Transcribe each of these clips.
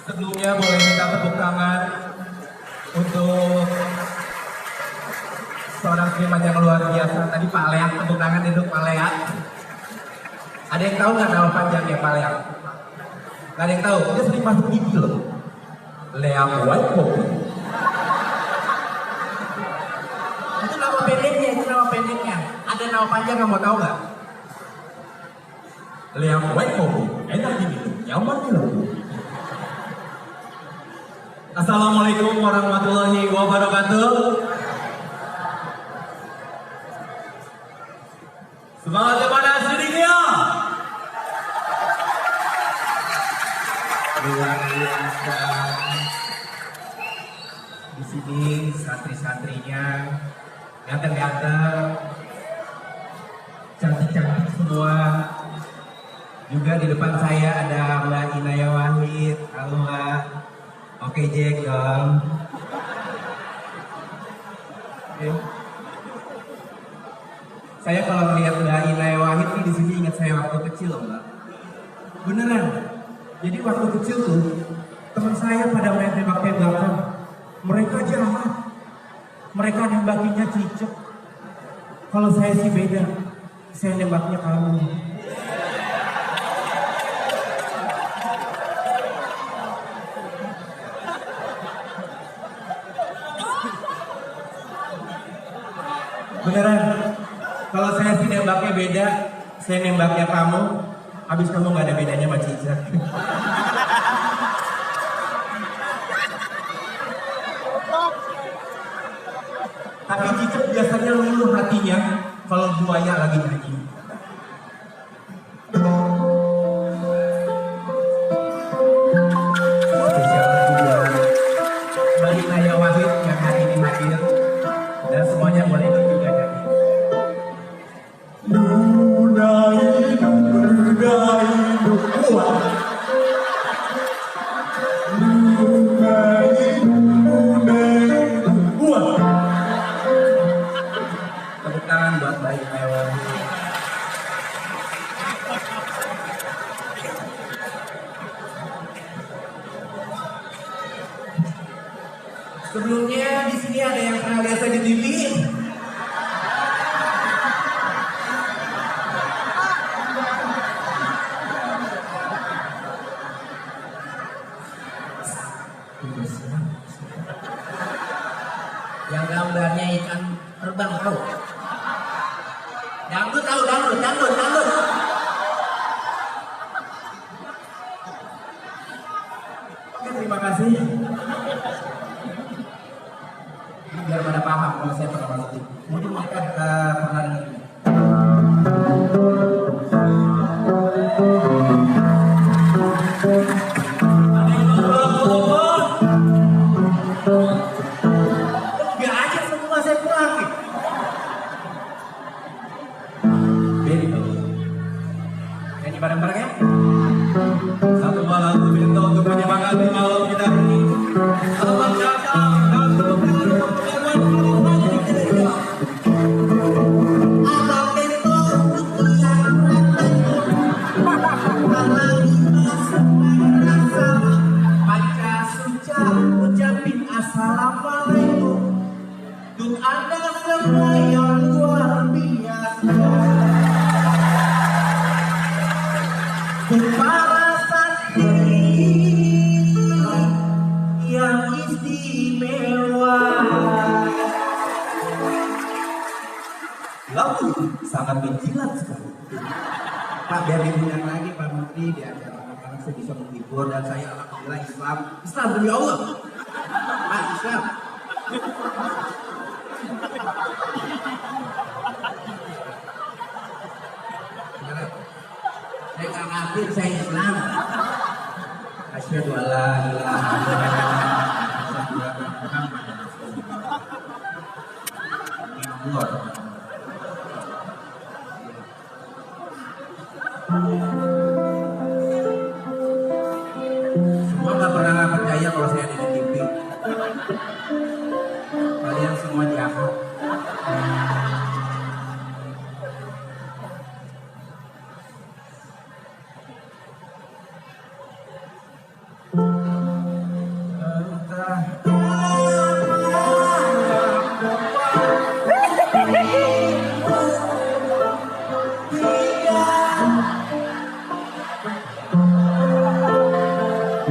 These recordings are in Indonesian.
Sebelumnya boleh minta tepuk tangan untuk seorang seniman yang luar biasa. Tadi Pak Leak, tepuk tangan untuk Pak Leak. Ada yang tahu nggak nama panjangnya Pak Leak? Nggak ada yang tahu. Dia sering masuk TV loh. Leak White Poppy. Itu nama pendeknya, itu nama pendeknya. Ada nama panjang nggak mau tahu nggak? Leak White Poppy. Enak diminum, nyaman dilalui. Assalamualaikum warahmatullahi wabarakatuh. Semangat kepada sedikitnya. Luar biasa. Di sini santri-santrinya ganteng-ganteng, cantik-cantik semua. Juga di depan saya ada Mbak Inaya Wahid. Halo Mbak. Oke Jack dong. Oke. Saya kalau melihat Mbak Inaya Wahid nih di sini ingat saya waktu kecil loh Mbak. Beneran. Jadi waktu kecil tuh teman saya pada main tembak-tembakan. Mereka jahat. Mereka nembakinya cicak. Kalau saya sih beda. Saya nembaknya kamu. Beneran, kalau saya sih nembaknya beda, saya nembaknya kamu, habis kamu nggak ada bedanya sama cicak. Tapi cicak biasanya luluh hatinya kalau buaya lagi nyanyi. Spesial buat Mbak Inaya Wahid yang hari ini hadir dan semuanya boleh ikut juga nyanyi. Duda hidup kuat. Duda hidup kuat. Tepuk tangan buat Mbak Inaya Wahid. Sebelumnya di sini ada yang pernah lihat saya di TV. Yang gambarnya ikan terbang tahu? Dangdut tahu, dangdut. Oke, terima kasih. Ini biar pada paham kalau saya pernah masuk TV. Mungkin mereka pernah dengar ini. Ada yang ngobrol? Enggak aja semua saya pulang. Bento. Nyanyi bareng-bareng ya. Satu malam bento untuk menyemangati malam kita ini. Selamat datang dan ucapin assalamualaikum untuk anda semua yang luar biasa. Untuk para santri yang istimewa. Lalu sangat menjilat sekali. Pak, biar diundang lagi Pak Menteri di acara anak-anak saya bisa menghibur dan saya alhamdulillah Islam demi Allah. Pak, Islam. Saya nggak ngafir, saya Islam. Asyhadu an la ilaha illallah. Semua nggak pernah percaya kalau saya ada di TV. Kalian semua jahat. Yang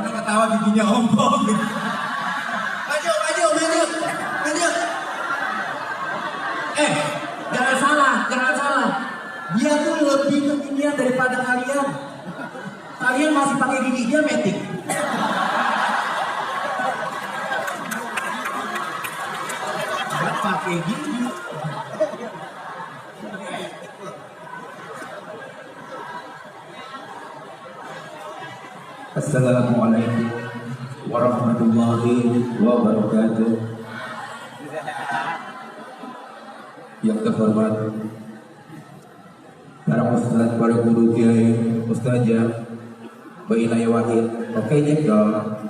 mana ketawa giginya ompong. Maju. Jangan salah. Dia tuh lebih kekinian daripada kalian. Kalian masih pakai gigi, dia metik. Dia pakai gigi. Assalamualaikum warahmatullahi wabarakatuh. Yang terhormat para ustaz, para guru kiai, ustazah, Mbak Inaya Wahid, oke cek dong.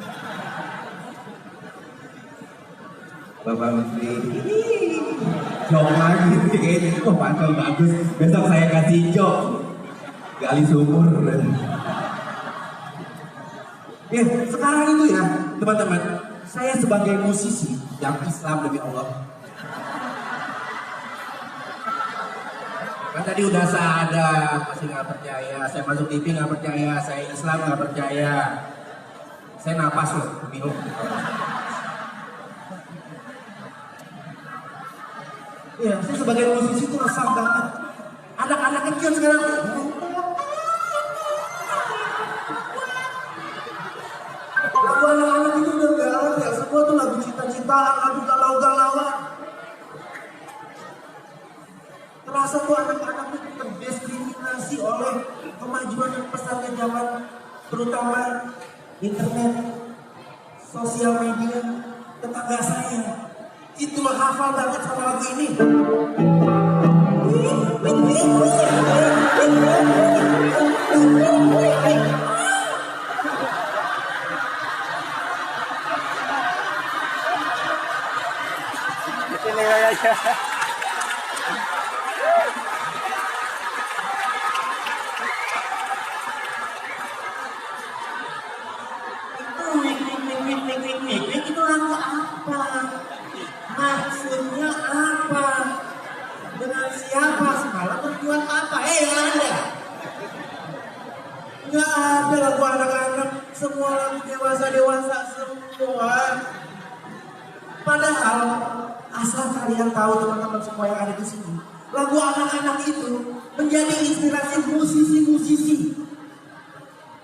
Bapak Menteri, jok lagi kayaknya, pantau bagus. Besok saya kasih jok, gali sumur. Ya, sekarang itu ya, teman-teman, saya sebagai musisi yang Islam demi Allah. Kan tadi udah sadar, masih nggak percaya. Saya masuk TV nggak percaya, saya Islam nggak percaya. Saya napas loh, bingung. Ya, saya sebagai musisi itu resah banget. Anak-anak kecil sekarang. Lagu anak-anak itu udah gak ada, semua tuh lagu cinta-cintaan, lagu galau-galauan. Terasa tuh anak-anak itu terdiskriminasi oleh kemajuan dan pesatnya zaman, terutama internet, sosial media. Tetangga saya itu hafal banget sama lagu ini. Itu lagu apa? Maksudnya apa? Dengan siapa? Semalam berjuang apa? Ada? Nggak ada lagu anak-anak. Semua lagu dewasa-dewasa semua. Padahal asal kalian tahu teman-teman semua yang ada di sini, lagu anak-anak itu menjadi inspirasi musisi-musisi.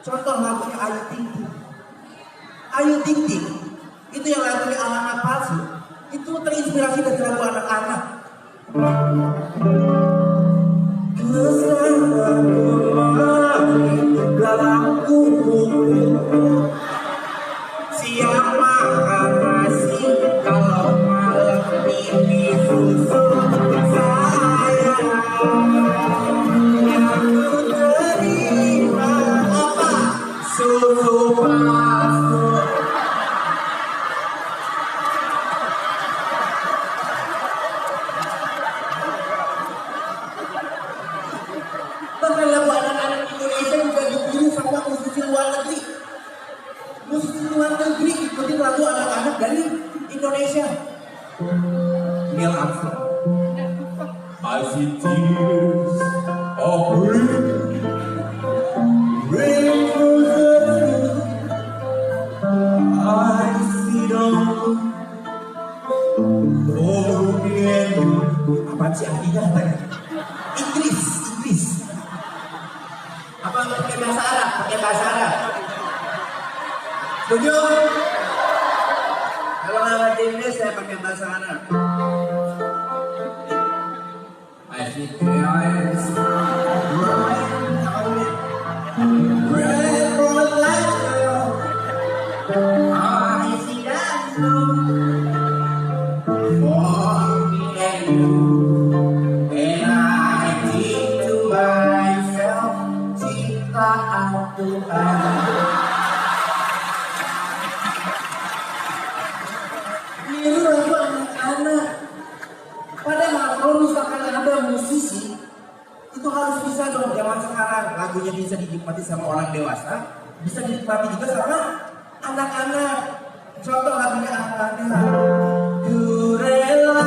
Contoh lagunya Ayu Ting Ting. Ayu Ting Ting itu yang lagunya Alamat Palsu, itu terinspirasi dari lagu anak-anak. Dalam kubur siapa kasih kalau malam ini susu saya yang terima apa susu palsu. Bahkan lagu anak-anak Indonesia juga ditiru sama musisi luar negeri. Musisi luar negeri ikutin lagu anak-anak dari Indonesia. Neil Armstrong. I see tears of rain through the blue. I see them forget you. Apa sih artinya? Inggris. Apa pakai bahasa Arab? Pakai bahasa Arab. Setuju? Kalau nggak ngerti Inggris, saya pakai bahasa Arab. I see the eyes, red, bright light, I see that snow. lagunya bisa dinikmati sama orang dewasa, bisa dinikmati juga sama anak-anak. Contoh lagunya anak-anak. Ku rela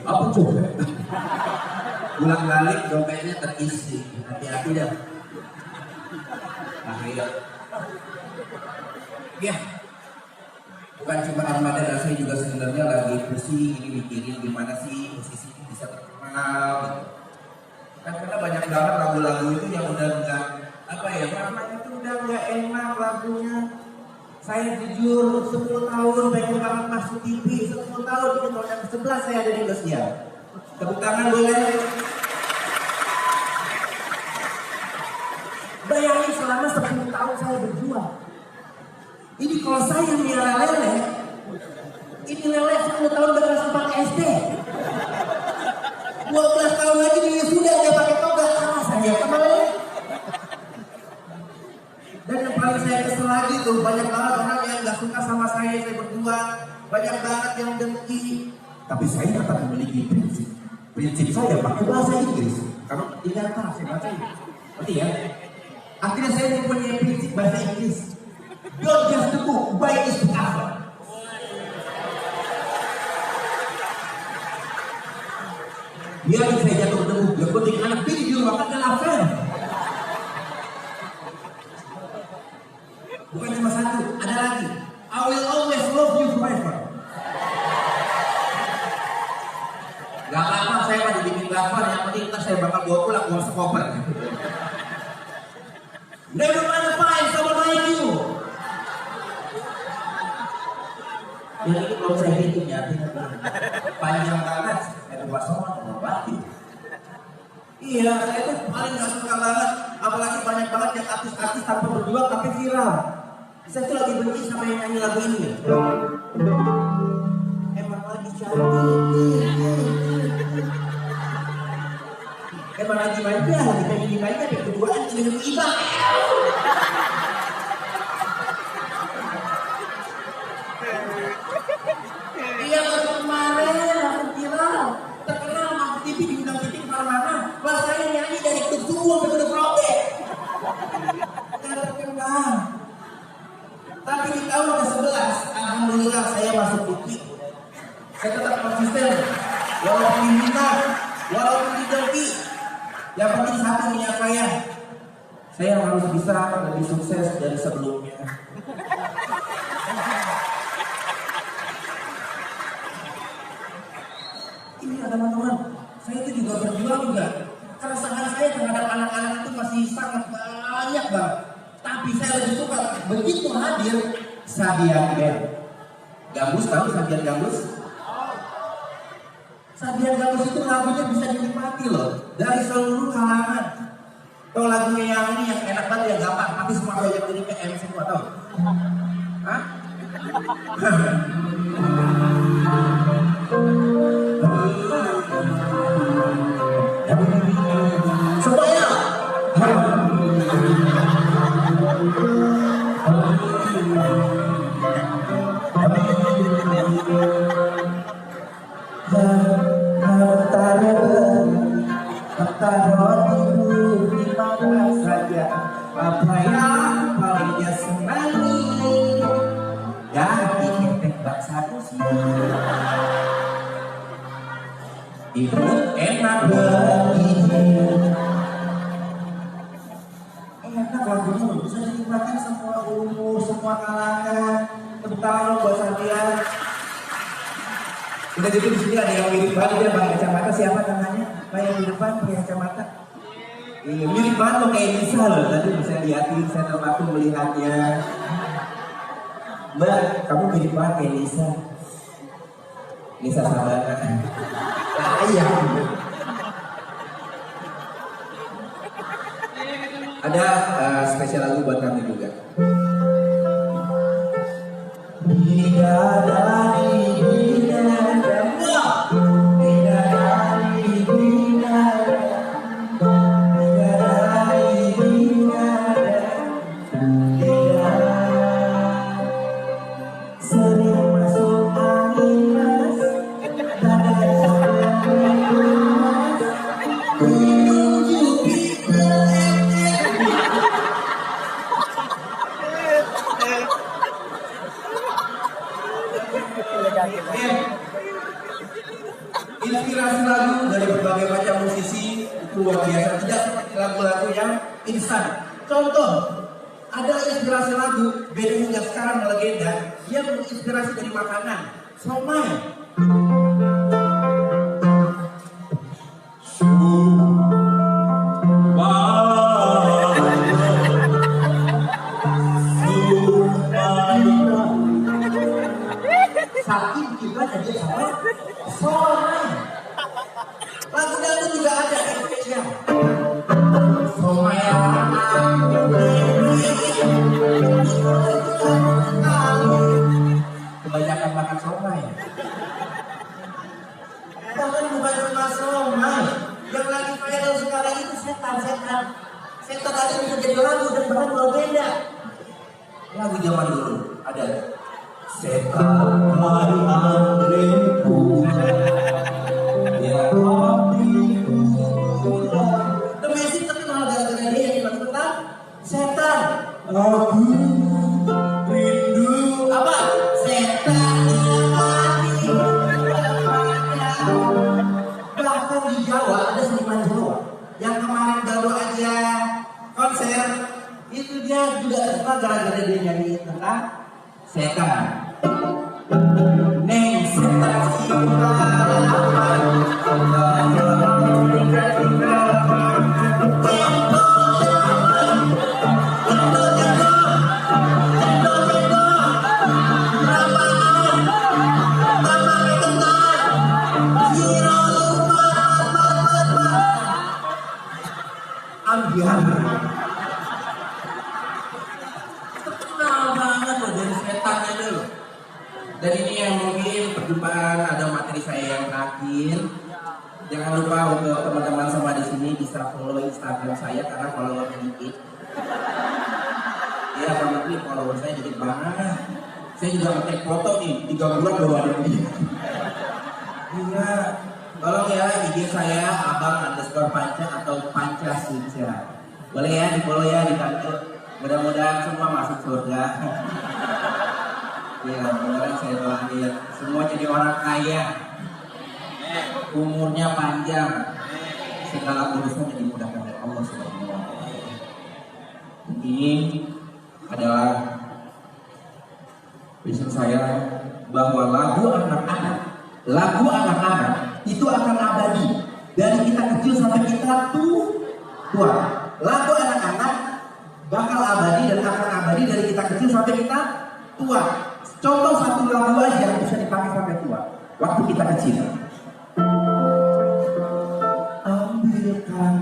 apa coba? Pulang balik dompetnya terisi, hati-hati dah. Akhirnya, ya, bukan cuma Armada dan saya juga sebenarnya lagi pusing ini mikirin gimana sih musisi ini bisa terkenal. Gitu. Kan karena banyak banget lagu-lagu itu yang udah enggak apa ya, namanya itu udah enggak enak lagunya. Saya jujur 10 tahun pengen banget masuk TV, 10 tahun ini tahun yang ke-11 saya ada di Indonesia. Tepuk tangan boleh. Bayangin selama 10 tahun saya berjuang. Ini kalau saya miara lele, ini lele 10 tahun udah sempat SD. 12 tahun lagi dia sudah pakai toga, kalah saya sama lele. Dan yang paling saya kesel lagi tuh, banyak banget orang yang gak suka sama saya berjuang. Banyak banget yang dengki. Tapi saya tetap memiliki prinsip. Prinsip saya pakai bahasa Inggris. Kalau tidak tahu saya baca ini. Berarti ya? Akhirnya saya mempunyai prinsip bahasa Inggris. Don't just the book, buy is the cover. Biarin saya jatuh ke debu, yang penting anak pilih di rumah kan dalam fan. Bukan cuma satu, ada lagi. I will always love you forever. Gak apa-apa saya mau dibikin gambar, yang penting ntar saya bakal bawa pulang bawa sekoper. Never mind find someone like you. Yang ini belum saya hitung ya, panjang banget. Saya buat semua mengobati. Iya, saya tuh paling gak suka banget. Apalagi banyak banget yang artis-artis tanpa berjuang tapi viral. Saya tuh lagi benci sama yang nyanyi lagu ini. Emang lagi cantik. Emang lagi main dia, lagi pengen dimainnya kayak berduaan dengan Iba. Iya baru kemarin langsung viral, terkenal masuk TV diundang TV kemana-mana. Pas saya nyanyi dari Kedua sampai ke Prote. Nggak terkenal. Tapi di tahun ke-11, alhamdulillah saya masuk TV. Saya tetap konsisten, walaupun dihina, walaupun dijauhi. Yang penting satu niat saya harus bisa lebih sukses dari sebelumnya. Ini teman-teman, saya itu juga berjuang juga. Keresahan saya terhadap anak-anak itu masih sangat banyak banget. Tapi saya lebih suka begitu hadir Sabian Band. Gambus tahu Sabian Gambus? Sabian Gambus itu lagunya bisa dinikmati loh dari seluruh kalangan. Tahu lagunya yang ini yang enak banget yang gampang, tapi semua yang ini PM semua tahu? Hah? Semuanya. Saja apa yang paling dia senangi dari ketek bak satu sih ibu enak begini enak lagunya bisa dinikmati semua umur semua kalangan. Tepuk tangan buat Sabian. Udah gitu di sini ada yang mirip banget ya pakai kacamata, siapa namanya? Pak yang di depan pakai kacamata. Iya, mirip banget loh kayak Lisa loh. Tadi bisa lihatin, saya terpaku melihatnya. Mbak, kamu mirip banget kayak Lisa. Lisa Sabana. Ayam. Ada spesial lagu buat kami juga. Inspirasi lagu dari berbagai macam musisi itu luar biasa, tidak seperti lagu-lagu yang instan. Contoh, ada inspirasi lagu band yang sekarang melegenda, dia menginspirasi dari makanan, somai. Saking juga ada sama somai. Lagu-lagu juga ada yang spesial. Somai kebanyakan makan somai. Bahkan bukan cuma somai, yang lagi viral sekarang itu setan. Setan tadi bisa jadi lagu dan bahkan legenda. Lagu zaman dulu ada setan mari anggrekku. Setan, aku rindu apa? Setan mati. Bahkan di Jawa ada seniman Jawa yang kemarin baru aja konser, itu dia juga suka gara-gara dia nyanyi tentang setan. Neng setan terkenal banget loh dari setannya dulu. Dan ini yang mungkin perjumpaan ada materi saya yang terakhir. Jangan lupa untuk teman-teman semua di sini bisa follow Instagram saya karena followernya dikit. Ya, probably follower saya dikit banget. Saya juga nge-tag foto nih 3 bulan baru ada ini. Iya, tolong ya IG saya abang_panca atau Pancasuca. Boleh ya, di follow ya, dibantu. Mudah-mudahan semua masuk surga. Ya, mudah-mudahan saya doain semua jadi orang kaya, umurnya panjang, segala urusan dimudahkan oleh Allah Subhanahu wa Ta'ala. Ini adalah vision saya bahwa lagu anak-anak itu akan abadi dari kita kecil sampai kita tua. Lagu anak-anak bakal abadi dan akan abadi dari kita kecil sampai kita tua. Contoh satu lagu aja yang bisa dipakai sampai tua. Waktu kita kecil. Ambilkan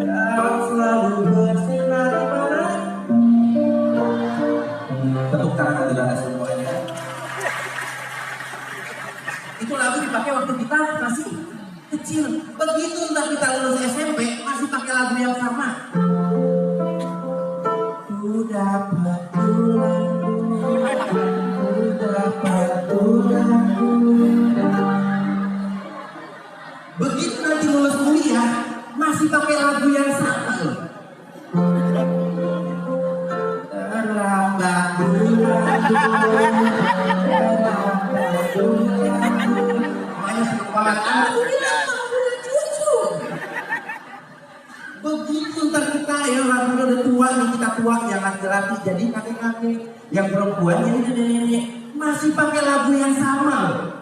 yang selalu bersinar di mana. Tepuk tangan untuk anda semuanya. Itu lagu dipakai waktu kita masih kecil. Begitu entah kita lulus SMP masih pakai lagu yang sama. Ku dapat begitu nanti lulus kuliah masih pakai lagu yang sama loh. Terlambat begitu ntar kita ya lagunya udah tua nih, kita tua yang laki-laki jadi kakek-kakek, yang perempuan jadi nenek-nenek masih pakai lagu yang sama loh.